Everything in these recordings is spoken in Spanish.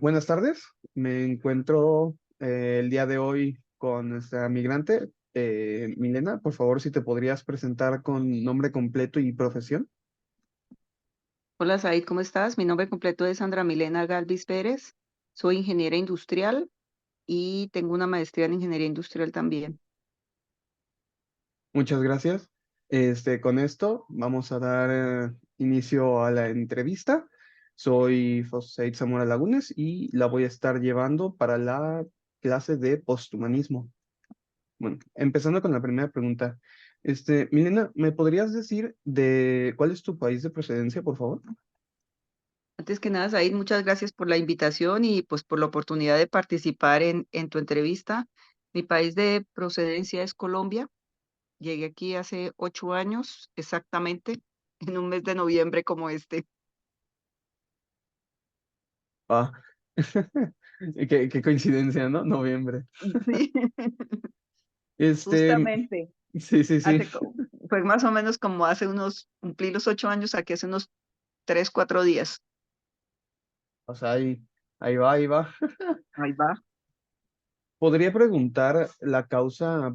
Buenas tardes, me encuentro el día de hoy con nuestra migrante, Milena. Por favor, si te podrías presentar con nombre completo y profesión. Hola Said, ¿cómo estás? Mi nombre completo es Sandra Milena Galvis Pérez. Soy ingeniera industrial y tengo una maestría en ingeniería industrial también. Muchas gracias. Con esto vamos a dar inicio a la entrevista. Soy José Zamora Lagunes y la voy a estar llevando para la clase de posthumanismo. Bueno, empezando con la primera pregunta. Milena, ¿me podrías decir de cuál es tu país de procedencia, por favor? Antes que nada, Said, muchas gracias por la invitación y pues por la oportunidad de participar en tu entrevista. Mi país de procedencia es Colombia. Llegué aquí hace 8 años, exactamente, en un mes de noviembre como este. Ah, qué coincidencia, ¿no? Noviembre. Sí, Este, justamente. sí, sí, sí. Fue más o menos como cumplí los 8 años aquí hace unos 3, 4 días. O sea, ahí va, ahí va. Ahí va. Podría preguntar la causa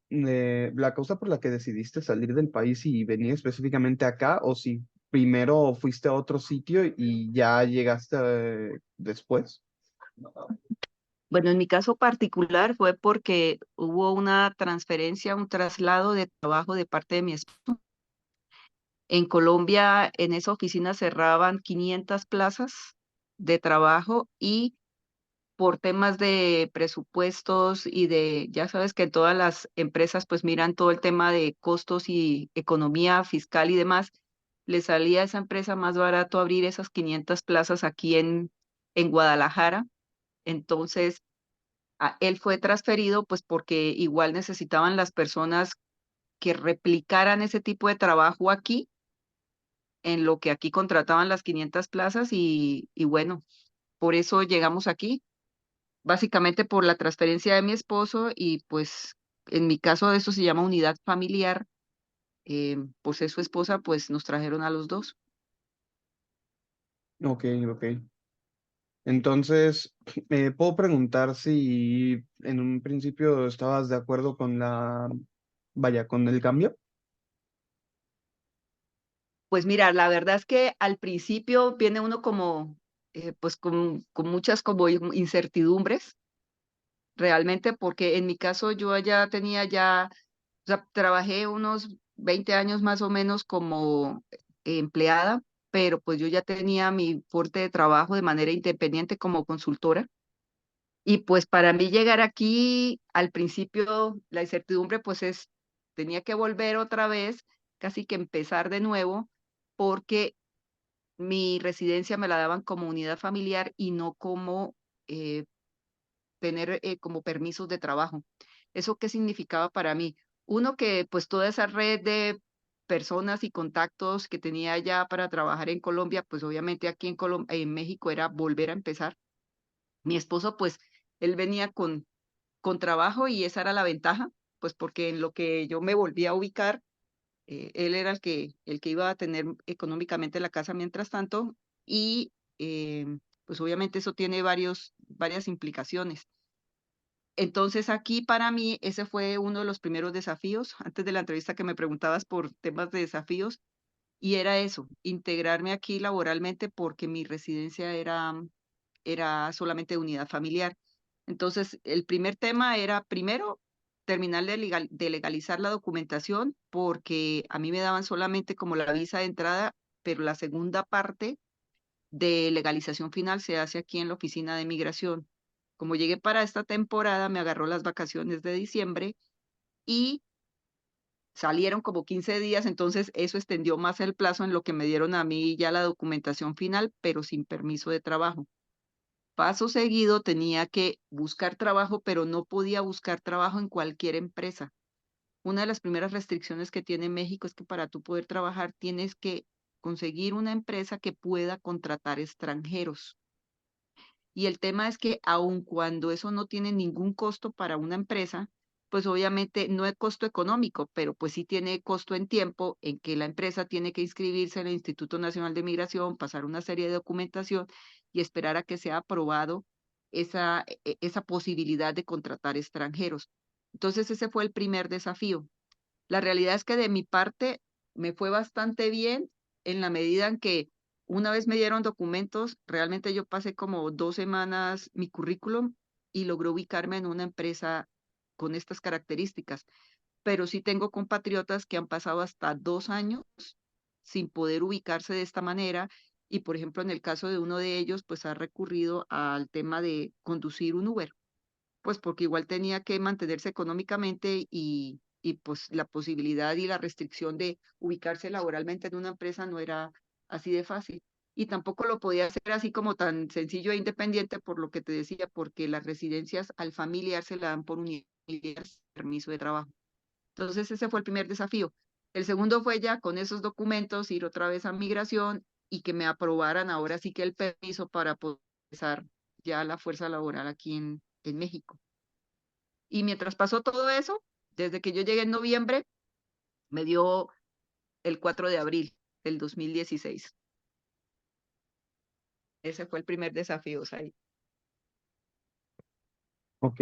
por la que decidiste salir del país y venir específicamente acá, o si primero fuiste a otro sitio y ya llegaste después. Bueno, en mi caso particular fue porque hubo una transferencia, un traslado de trabajo de parte de mi esposo. En Colombia, en esa oficina cerraban 500 plazas de trabajo y por temas de presupuestos y ya sabes que todas las empresas pues miran todo el tema de costos y economía fiscal y demás, le salía a esa empresa más barato abrir esas 500 plazas aquí en Guadalajara. Entonces, él fue transferido pues porque igual necesitaban las personas que replicaran ese tipo de trabajo aquí, en lo que aquí contrataban las 500 plazas y bueno, por eso llegamos aquí, básicamente por la transferencia de mi esposo y pues en mi caso eso se llama unidad familiar, pues es su esposa, pues nos trajeron a los dos. Ok, ok. Entonces, ¿me puedo preguntar si en un principio estabas de acuerdo con vaya, con el cambio? Pues mira, la verdad es que al principio viene uno como, pues con muchas como incertidumbres realmente, porque en mi caso yo ya tenía ya, o sea, trabajé unos 20 años más o menos como empleada, pero pues yo ya tenía mi fuerte de trabajo de manera independiente como consultora. Y pues para mí llegar aquí, al principio, la incertidumbre tenía que volver otra vez, casi que empezar de nuevo, porque mi residencia me la daban como unidad familiar y no como eh, tener como permisos de trabajo. ¿Eso qué significaba para mí? Uno, que pues toda esa red de personas y contactos que tenía ya para trabajar en Colombia, pues obviamente aquí en México era volver a empezar. Mi esposo, pues él venía con trabajo y esa era la ventaja, pues porque en lo que yo me volví a ubicar, él era el que iba a tener económicamente la casa mientras tanto y pues obviamente eso tiene varias implicaciones. Entonces aquí para mí ese fue uno de los primeros desafíos, antes de la entrevista que me preguntabas por temas de desafíos, y era eso, integrarme aquí laboralmente porque mi residencia era solamente de unidad familiar. Entonces el primer tema era primero terminar de legalizar la documentación porque a mí me daban solamente como la visa de entrada, pero la segunda parte de legalización final se hace aquí en la oficina de migración. Como llegué para esta temporada, me agarró las vacaciones de diciembre y salieron como 15 días, entonces eso extendió más el plazo en lo que me dieron a mí ya la documentación final, pero sin permiso de trabajo. Paso seguido tenía que buscar trabajo, pero no podía buscar trabajo en cualquier empresa. Una de las primeras restricciones que tiene México es que para tú poder trabajar tienes que conseguir una empresa que pueda contratar extranjeros. Y el tema es que aun cuando eso no tiene ningún costo para una empresa, pues obviamente no es costo económico, pero pues sí tiene costo en tiempo en que la empresa tiene que inscribirse en el Instituto Nacional de Migración, pasar una serie de documentación y esperar a que sea aprobado esa posibilidad de contratar extranjeros. Entonces ese fue el primer desafío. La realidad es que de mi parte me fue bastante bien en la medida en que una vez me dieron documentos, realmente yo pasé como 2 semanas mi currículum y logré ubicarme en una empresa con estas características. Pero sí tengo compatriotas que han pasado hasta 2 años sin poder ubicarse de esta manera. Y por ejemplo, en el caso de uno de ellos, pues ha recurrido al tema de conducir un Uber, pues porque igual tenía que mantenerse económicamente y pues la posibilidad y la restricción de ubicarse laboralmente en una empresa no era así de fácil. Y tampoco lo podía hacer así como tan sencillo e independiente por lo que te decía, porque las residencias al familiar se la dan por unidad, permiso de trabajo. Entonces ese fue el primer desafío. El segundo fue ya con esos documentos ir otra vez a migración y que me aprobaran ahora sí que el permiso para poder empezar ya la fuerza laboral aquí en México. Y mientras pasó todo eso, desde que yo llegué en noviembre, me dio el 4 de abril del 2016. Ese fue el primer desafío, Sai. Ok.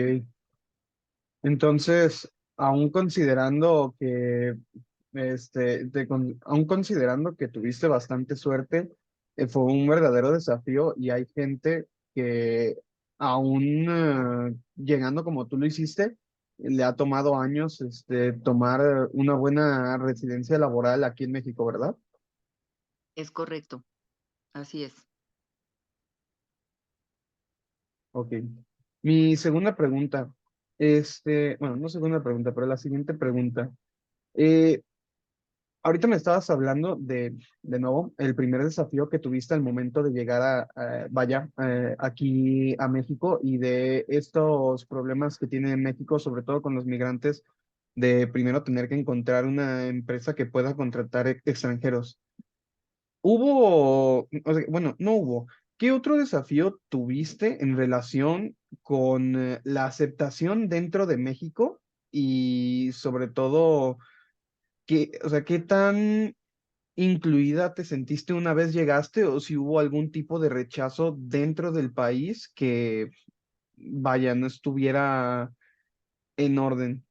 Entonces, aún considerando que, aún considerando que tuviste bastante suerte, fue un verdadero desafío y hay gente que aún llegando como tú lo hiciste, le ha tomado años, tomar una buena residencia laboral aquí en México, ¿verdad? Es correcto, así es. Ok. Mi segunda pregunta, bueno, no segunda pregunta, pero la siguiente pregunta. Eh, Ahorita me estabas hablando de nuevo, el primer desafío que tuviste al momento de llegar aquí a México y de estos problemas que tiene México, sobre todo con los migrantes, de primero tener que encontrar una empresa que pueda contratar extranjeros. Bueno, no hubo. ¿Qué otro desafío tuviste en relación con la aceptación dentro de México y sobre todo, qué tan incluida te sentiste una vez llegaste o si hubo algún tipo de rechazo dentro del país que, vaya, no estuviera en orden?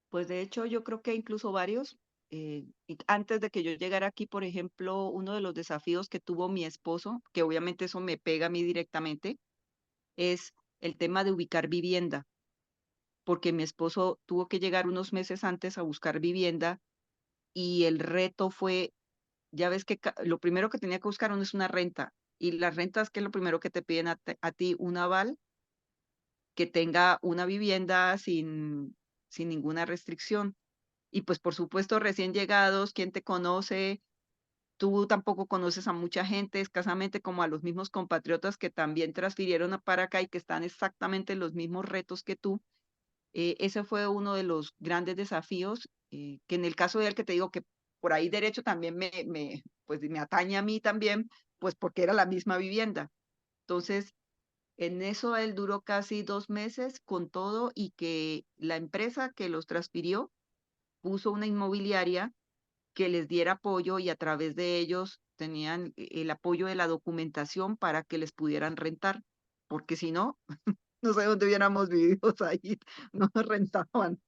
Pues de hecho yo creo que incluso varios, y antes de que yo llegara aquí, por ejemplo, uno de los desafíos que tuvo mi esposo, que obviamente eso me pega a mí directamente, es el tema de ubicar vivienda, porque mi esposo tuvo que llegar unos meses antes a buscar vivienda y el reto fue, ya ves que lo primero que tenía que buscar uno es una renta y las rentas, que es lo primero que te piden a ti? Un aval que tenga una vivienda sin ninguna restricción. Y pues por supuesto, recién llegados, ¿quién te conoce? Tú tampoco conoces a mucha gente, escasamente como a los mismos compatriotas que también transfirieron para acá y que están exactamente en los mismos retos que tú. Ese fue uno de los grandes desafíos, que en el caso de él que te digo que por ahí derecho también pues me atañe a mí también, pues porque era la misma vivienda. Entonces, en eso él duró casi 2 meses con todo y que la empresa que los transfirió puso una inmobiliaria que les diera apoyo y a través de ellos tenían el apoyo de la documentación para que les pudieran rentar, porque si no, no sé dónde hubiéramos vivido ahí, no nos rentaban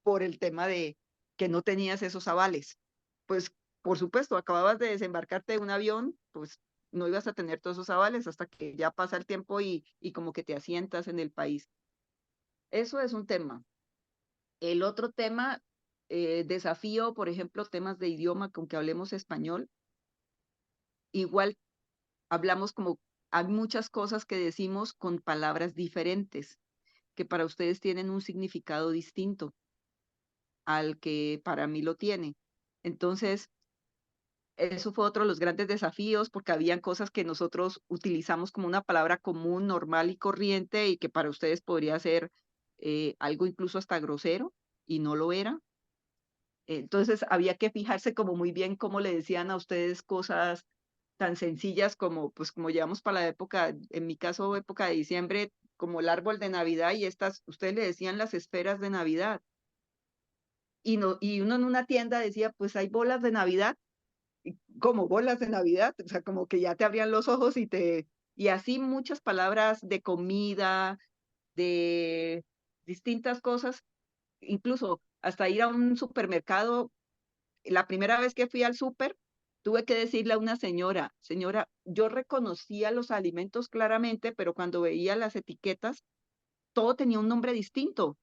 por el tema de que no tenías esos avales. Pues, por supuesto, acababas de desembarcarte de un avión, pues no ibas a tener todos esos avales hasta que ya pasa el tiempo y como que te asientas en el país. Eso es un tema. El otro tema, desafío, por ejemplo, temas de idioma, con que hablemos español, igual hablamos como, hay muchas cosas que decimos con palabras diferentes, que para ustedes tienen un significado distinto al que para mí lo tiene. Entonces, eso fue otro de los grandes desafíos porque habían cosas que nosotros utilizamos como una palabra común, normal y corriente y que para ustedes podría ser algo incluso hasta grosero y no lo era. Entonces había que fijarse como muy bien cómo le decían a ustedes cosas tan sencillas como, pues como llevamos para la época, en mi caso, época de diciembre, como el árbol de Navidad y estas, ustedes le decían las esferas de Navidad. Y, no, y uno en una tienda decía, pues hay bolas de Navidad, y como bolas de Navidad, o sea, como que ya te abrían los ojos y así muchas palabras de comida, de distintas cosas, incluso hasta ir a un supermercado. La primera vez que fui al súper, tuve que decirle a una señora, señora, yo reconocía los alimentos claramente, pero cuando veía las etiquetas, todo tenía un nombre distinto.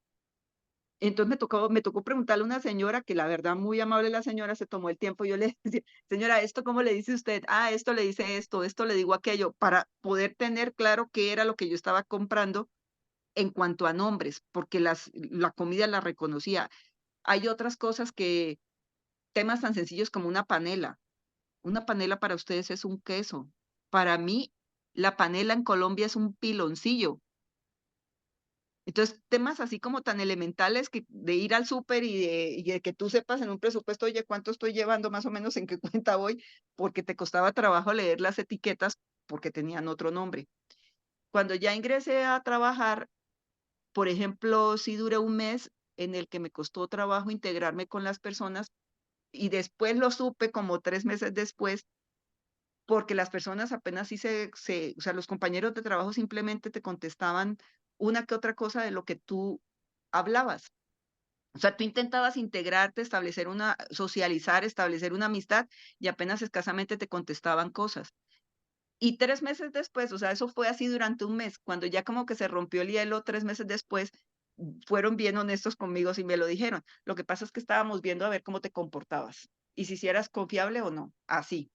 Entonces me tocó preguntarle a una señora, que la verdad muy amable la señora, se tomó el tiempo, yo le decía, señora, ¿esto cómo le dice usted? Ah, esto le dice esto le digo aquello, para poder tener claro qué era lo que yo estaba comprando en cuanto a nombres, porque la comida la reconocía. Hay otras cosas que, temas tan sencillos como una panela. Una panela para ustedes es un queso. Para mí, la panela en Colombia es un piloncillo. Entonces, temas así como tan elementales que de ir al súper y de que tú sepas en un presupuesto, oye, ¿cuánto estoy llevando más o menos en qué cuenta voy? Porque te costaba trabajo leer las etiquetas porque tenían otro nombre. Cuando ya ingresé a trabajar, por ejemplo, sí duré un mes en el que me costó trabajo integrarme con las personas y después lo supe como 3 meses después porque las personas apenas sí o sea, los compañeros de trabajo simplemente te contestaban una que otra cosa de lo que tú hablabas. O sea, tú intentabas integrarte, socializar, establecer una amistad y apenas escasamente te contestaban cosas. Y 3 meses después, o sea, eso fue así durante un mes, cuando ya como que se rompió el hielo, 3 meses después, fueron bien honestos conmigo y me lo dijeron. Lo que pasa es que estábamos viendo a ver cómo te comportabas y si eras confiable o no, así.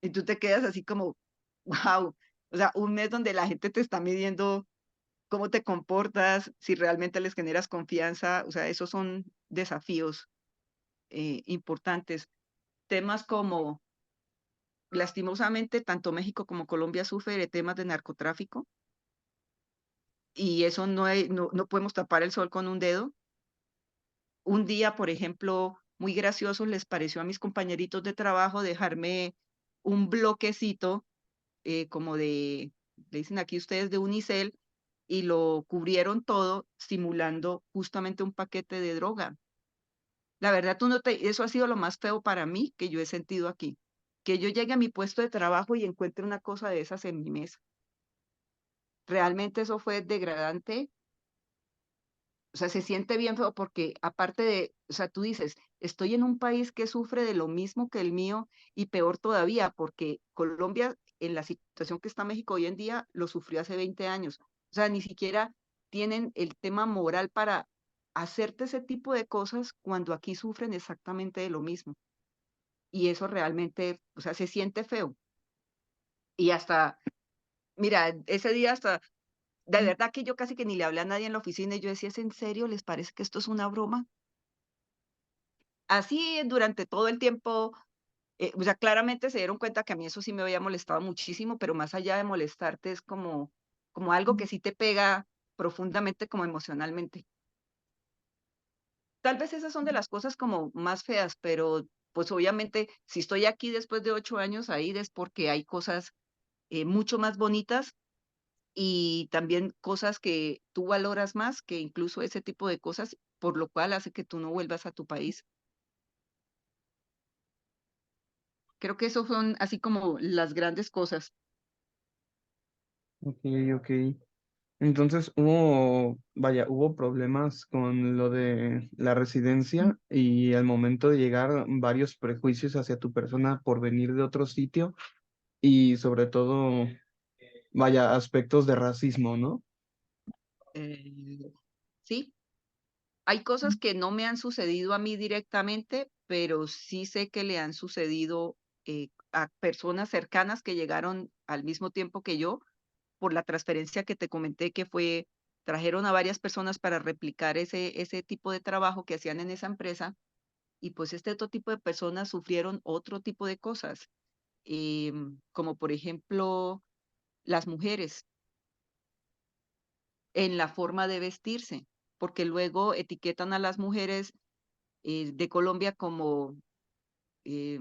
Y tú te quedas así como, wow, o sea, un mes donde la gente te está midiendo cómo te comportas, si realmente les generas confianza, o sea, esos son desafíos importantes. Temas como, lastimosamente, tanto México como Colombia sufre de temas de narcotráfico y eso no podemos tapar el sol con un dedo. Un día, por ejemplo, muy gracioso les pareció a mis compañeritos de trabajo dejarme un bloquecito como le dicen aquí ustedes, de unicel, y lo cubrieron todo simulando justamente un paquete de droga. La verdad, eso ha sido lo más feo para mí que yo he sentido aquí. Que yo llegue a mi puesto de trabajo y encuentre una cosa de esas en mi mesa. Realmente eso fue degradante. O sea, se siente bien feo porque aparte de, o sea, tú dices, estoy en un país que sufre de lo mismo que el mío y peor todavía, porque Colombia, en la situación que está México hoy en día, lo sufrió hace 20 años. O sea, ni siquiera tienen el tema moral para hacerte ese tipo de cosas cuando aquí sufren exactamente de lo mismo. Y eso realmente, o sea, se siente feo. Y hasta, mira, ese día hasta, de verdad que yo casi que ni le hablé a nadie en la oficina y yo decía, ¿es en serio? ¿Les parece que esto es una broma? Así durante todo el tiempo, o sea, claramente se dieron cuenta que a mí eso sí me había molestado muchísimo, pero más allá de molestarte es como algo que sí te pega profundamente como emocionalmente. Tal vez esas son de las cosas como más feas, pero pues obviamente si estoy aquí después de 8 años ahí es porque hay cosas mucho más bonitas y también cosas que tú valoras más que incluso ese tipo de cosas, por lo cual hace que tú no vuelvas a tu país. Creo que esos son así como las grandes cosas. Ok, ok. Entonces hubo problemas con lo de la residencia y al momento de llegar varios prejuicios hacia tu persona por venir de otro sitio y sobre todo, aspectos de racismo, ¿no? Eh, sí, hay cosas que no me han sucedido a mí directamente, pero sí sé que le han sucedido a personas cercanas que llegaron al mismo tiempo que yo por la transferencia que te comenté que fue, trajeron a varias personas para replicar ese tipo de trabajo que hacían en esa empresa y pues este otro tipo de personas sufrieron otro tipo de cosas, como por ejemplo las mujeres en la forma de vestirse, porque luego etiquetan a las mujeres de Colombia como eh,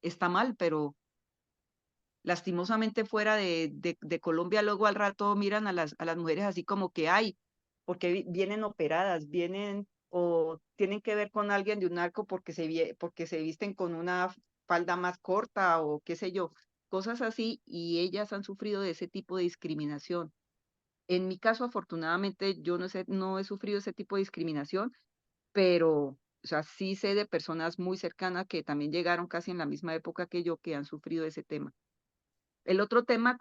está mal, pero lastimosamente fuera de Colombia, luego al rato miran a las mujeres así como que hay, porque vienen operadas, vienen o tienen que ver con alguien de un narco porque porque se visten con una falda más corta o qué sé yo, cosas así, y ellas han sufrido de ese tipo de discriminación. En mi caso, afortunadamente, yo no he sufrido ese tipo de discriminación, pero, o sea, sí sé de personas muy cercanas que también llegaron casi en la misma época que yo, que han sufrido ese tema. El otro tema,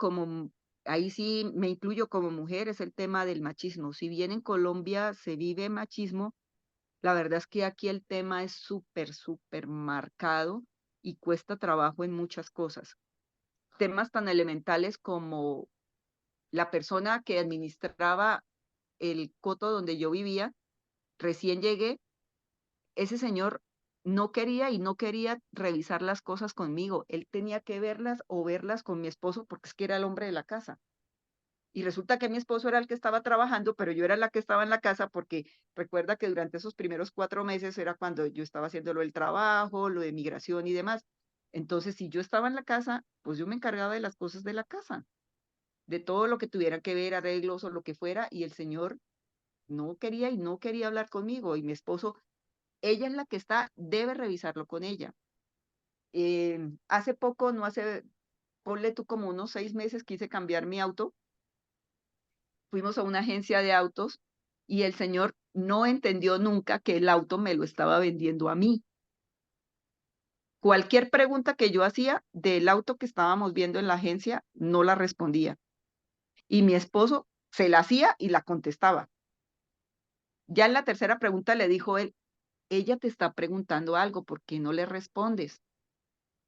ahí sí me incluyo como mujer, es el tema del machismo. Si bien en Colombia se vive machismo, la verdad es que aquí el tema es súper, súper marcado y cuesta trabajo en muchas cosas. Temas tan elementales como la persona que administraba el coto donde yo vivía, recién llegué, ese señor no quería y no quería revisar las cosas conmigo. Él tenía que verlas o verlas con mi esposo porque es que era el hombre de la casa. Y resulta que mi esposo era el que estaba trabajando, pero yo era la que estaba en la casa porque recuerda que durante esos primeros 4 meses era cuando yo estaba haciendo lo del trabajo, lo de migración y demás. Entonces, si yo estaba en la casa, pues yo me encargaba de las cosas de la casa, de todo lo que tuviera que ver, arreglos o lo que fuera, y el señor no quería y no quería hablar conmigo. Y mi esposo, ella es la que está, debe revisarlo con ella. Hace poco, no hace, ponle tú como unos 6 meses, quise cambiar mi auto. Fuimos a una agencia de autos y el señor no entendió nunca que el auto me lo estaba vendiendo a mí. Cualquier pregunta que yo hacía del auto que estábamos viendo en la agencia, no la respondía. Y mi esposo se la hacía y la contestaba. Ya en la tercera pregunta le dijo él, ella te está preguntando algo, ¿por qué no le respondes?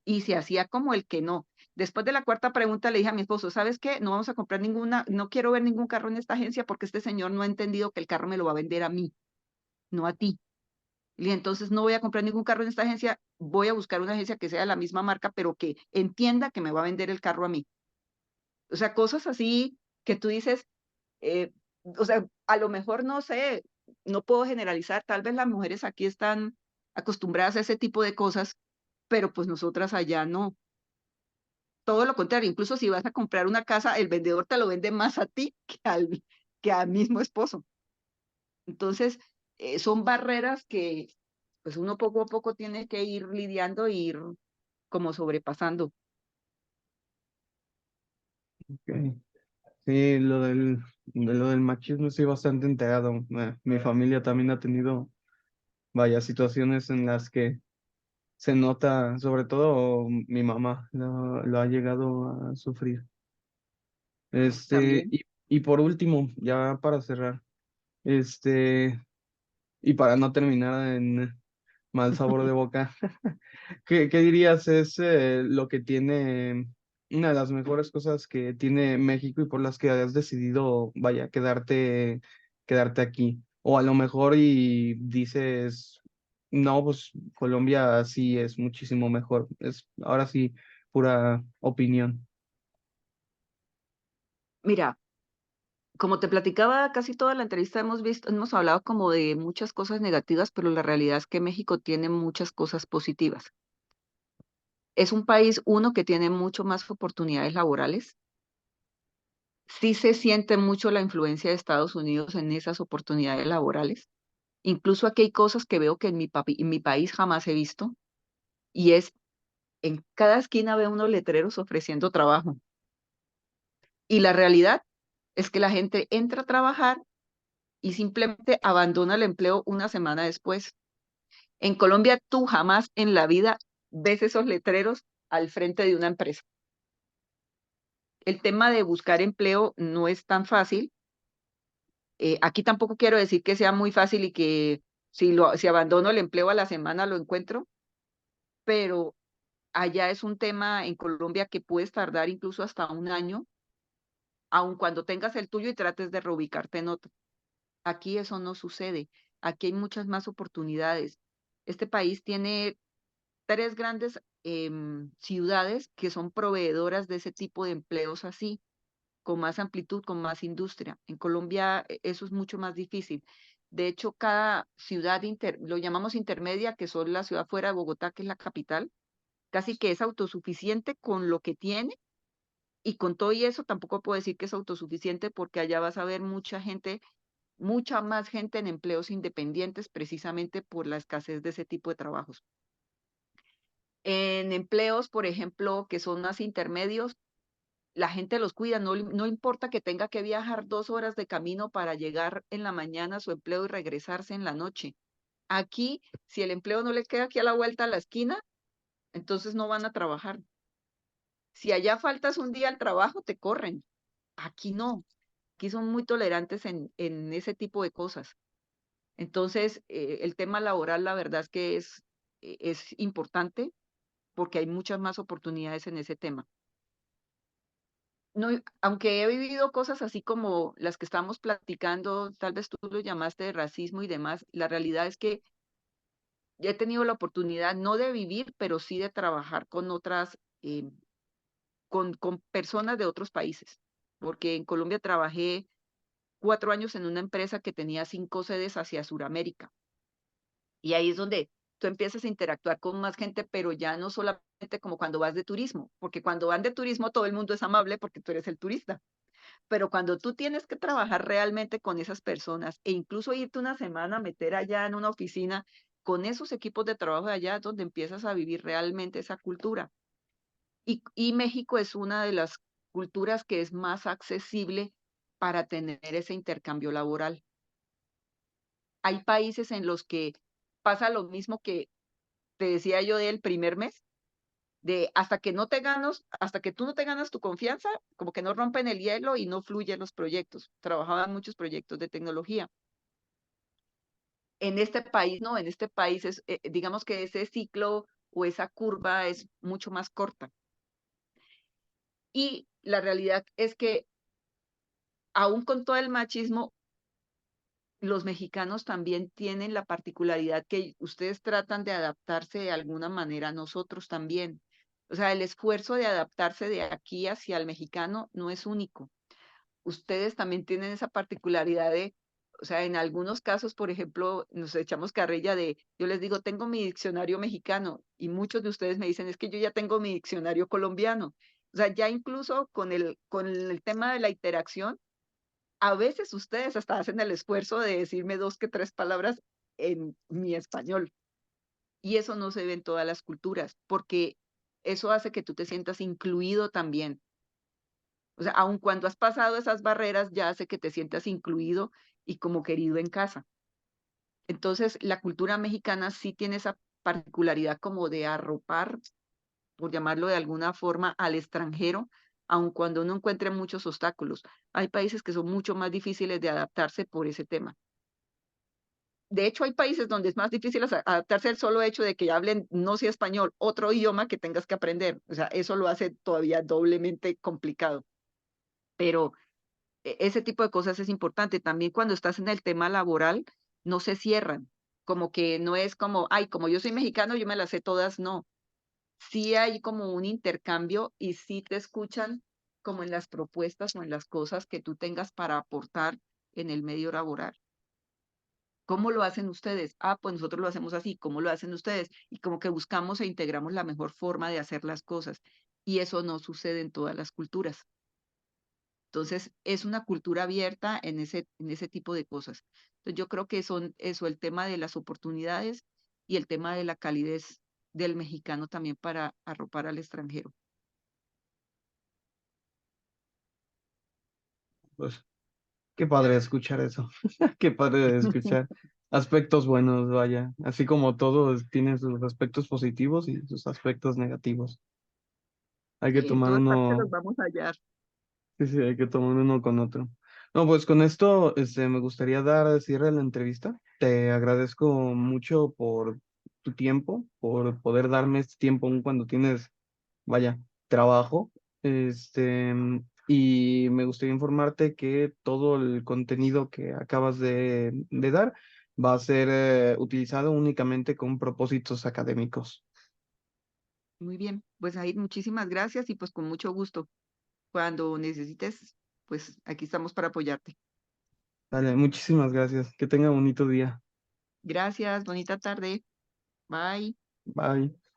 Y se hacía como el que no. Después de la cuarta pregunta le dije a mi esposo, ¿sabes qué? No vamos a comprar ninguna, no quiero ver ningún carro en esta agencia porque este señor no ha entendido que el carro me lo va a vender a mí, no a ti. Y entonces no voy a comprar ningún carro en esta agencia, voy a buscar una agencia que sea de la misma marca, pero que entienda que me va a vender el carro a mí. O sea, cosas así que tú dices, eh, o sea, a lo mejor no sé, no puedo generalizar, tal vez las mujeres aquí están acostumbradas a ese tipo de cosas, pero pues nosotras allá no. Todo lo contrario, incluso si vas a comprar una casa, el vendedor te lo vende más a ti que al mismo esposo. Entonces, son barreras que pues uno poco a poco tiene que ir lidiando e ir como sobrepasando. Ok. Sí, de lo del machismo estoy bastante enterado. Mi familia también ha tenido varias situaciones en las que se nota, sobre todo mi mamá lo ha llegado a sufrir. También, Y por último, ya para cerrar, este, y para no terminar en mal sabor de boca, ¿qué dirías es lo que tiene, una de las mejores cosas que tiene México y por las que has decidido, vaya, quedarte aquí? O a lo mejor y dices, no, pues Colombia sí es muchísimo mejor. Es ahora sí pura opinión. mira, como te platicaba, casi toda la entrevista hemos hablado como de muchas cosas negativas, pero la realidad es que México tiene muchas cosas positivas. Es un país, uno, que tiene mucho más oportunidades laborales. Sí se siente mucho la influencia de Estados Unidos en esas oportunidades laborales. Incluso aquí hay cosas que veo que en mi país jamás he visto, y es en cada esquina ve unos letreros ofreciendo trabajo. Y la realidad es que la gente entra a trabajar y simplemente abandona el empleo una semana después. En Colombia, tú jamás en la vida ves esos letreros al frente de una empresa. El tema de buscar empleo no es tan fácil. Aquí tampoco quiero decir que sea muy fácil y que si abandono el empleo a la semana lo encuentro, pero allá es un tema en Colombia que puedes tardar incluso hasta un año, aun cuando tengas el tuyo y trates de reubicarte en otro. Aquí eso no sucede. Aquí hay muchas más oportunidades. Este país tiene tres grandes ciudades que son proveedoras de ese tipo de empleos así, con más amplitud, con más industria. En Colombia eso es mucho más difícil. De hecho, cada ciudad, lo llamamos intermedia, que son la ciudad fuera de Bogotá, que es la capital, casi que es autosuficiente con lo que tiene Y con todo y eso tampoco puedo decir que es autosuficiente porque allá vas a ver mucha gente, mucha más gente en empleos independientes precisamente por la escasez de ese tipo de trabajos. En empleos, por ejemplo, que son más intermedios, la gente los cuida, no importa que tenga que viajar 2 horas de camino para llegar en la mañana a su empleo y regresarse en la noche. Aquí, si el empleo no le queda aquí a la vuelta a la esquina, entonces no van a trabajar. Si allá faltas un día al trabajo, te corren. Aquí no. Aquí son muy tolerantes en ese tipo de cosas. Entonces, el tema laboral, la verdad es que es importante porque hay muchas más oportunidades en ese tema. No, aunque he vivido cosas así como las que estamos platicando, tal vez tú lo llamaste de racismo y demás, la realidad es que ya he tenido la oportunidad no de vivir, pero sí de trabajar con otras, con personas de otros países, porque en Colombia trabajé 4 años en una empresa que tenía 5 sedes hacia Sudamérica. Y ahí es donde tú empiezas a interactuar con más gente, pero ya no solamente como cuando vas de turismo, porque cuando van de turismo todo el mundo es amable porque tú eres el turista. Pero cuando tú tienes que trabajar realmente con esas personas e incluso irte una semana a meter allá en una oficina con esos equipos de trabajo de allá, es donde empiezas a vivir realmente esa cultura. Y México es una de las culturas que es más accesible para tener ese intercambio laboral. Hay países en los que pasa lo mismo que te decía yo del primer mes, de hasta que tú no te ganas tu confianza, como que no rompen el hielo y no fluyen los proyectos. Trabajaban muchos proyectos de tecnología. En este país, no, en este país es, digamos que ese ciclo o esa curva es mucho más corta. Y la realidad es que aún con todo el machismo, los mexicanos también tienen la particularidad que ustedes tratan de adaptarse de alguna manera, nosotros también. O sea, el esfuerzo de adaptarse de aquí hacia el mexicano no es único. Ustedes también tienen esa particularidad de, o sea, en algunos casos, por ejemplo, nos echamos carrilla de, yo les digo, tengo mi diccionario mexicano y muchos de ustedes me dicen, es que yo ya tengo mi diccionario colombiano. O sea, ya incluso con el tema de la interacción, a veces ustedes hasta hacen el esfuerzo de decirme 2 que 3 palabras en mi español, y eso no se ve en todas las culturas, porque eso hace que tú te sientas incluido también. O sea, aun cuando has pasado esas barreras, ya hace que te sientas incluido y como querido en casa. Entonces, la cultura mexicana sí tiene esa particularidad como de arropar, por llamarlo de alguna forma, al extranjero, aun cuando uno encuentre muchos obstáculos. Hay países que son mucho más difíciles de adaptarse por ese tema. De hecho, hay países donde es más difícil adaptarse al solo hecho de que hablen, no sea español, otro idioma que tengas que aprender. O sea, eso lo hace todavía doblemente complicado. Pero ese tipo de cosas es importante. También cuando estás en el tema laboral, no se cierran. Como que no es como, ay, como yo soy mexicano, yo me las sé todas. No. Sí hay como un intercambio y sí te escuchan como en las propuestas o en las cosas que tú tengas para aportar en el medio laboral. ¿Cómo lo hacen ustedes? Ah, pues nosotros lo hacemos así. ¿Cómo lo hacen ustedes? Y como que buscamos e integramos la mejor forma de hacer las cosas. Y eso no sucede en todas las culturas. Entonces, es una cultura abierta en ese tipo de cosas. Entonces, yo creo que son eso, el tema de las oportunidades y el tema de la calidez del mexicano también para arropar al extranjero. Pues qué padre escuchar eso. Qué padre escuchar aspectos buenos, vaya. Así como todo tiene sus aspectos positivos y sus aspectos negativos. Hay que Sí, en tomar todas partes los uno, vamos a hallar. sí, sí, hay que tomar uno con otro. No, pues con esto, me gustaría dar cierre a la entrevista. Te agradezco mucho por tu tiempo, por poder darme este tiempo aun cuando tienes, vaya, trabajo. Este, y me gustaría informarte que todo el contenido que acabas de dar va a ser utilizado únicamente con propósitos académicos. Muy bien, pues ahí muchísimas gracias y pues con mucho gusto. Cuando necesites, pues aquí estamos para apoyarte. Dale, muchísimas gracias. Que tenga bonito día. Gracias, bonita tarde. Bye. Bye.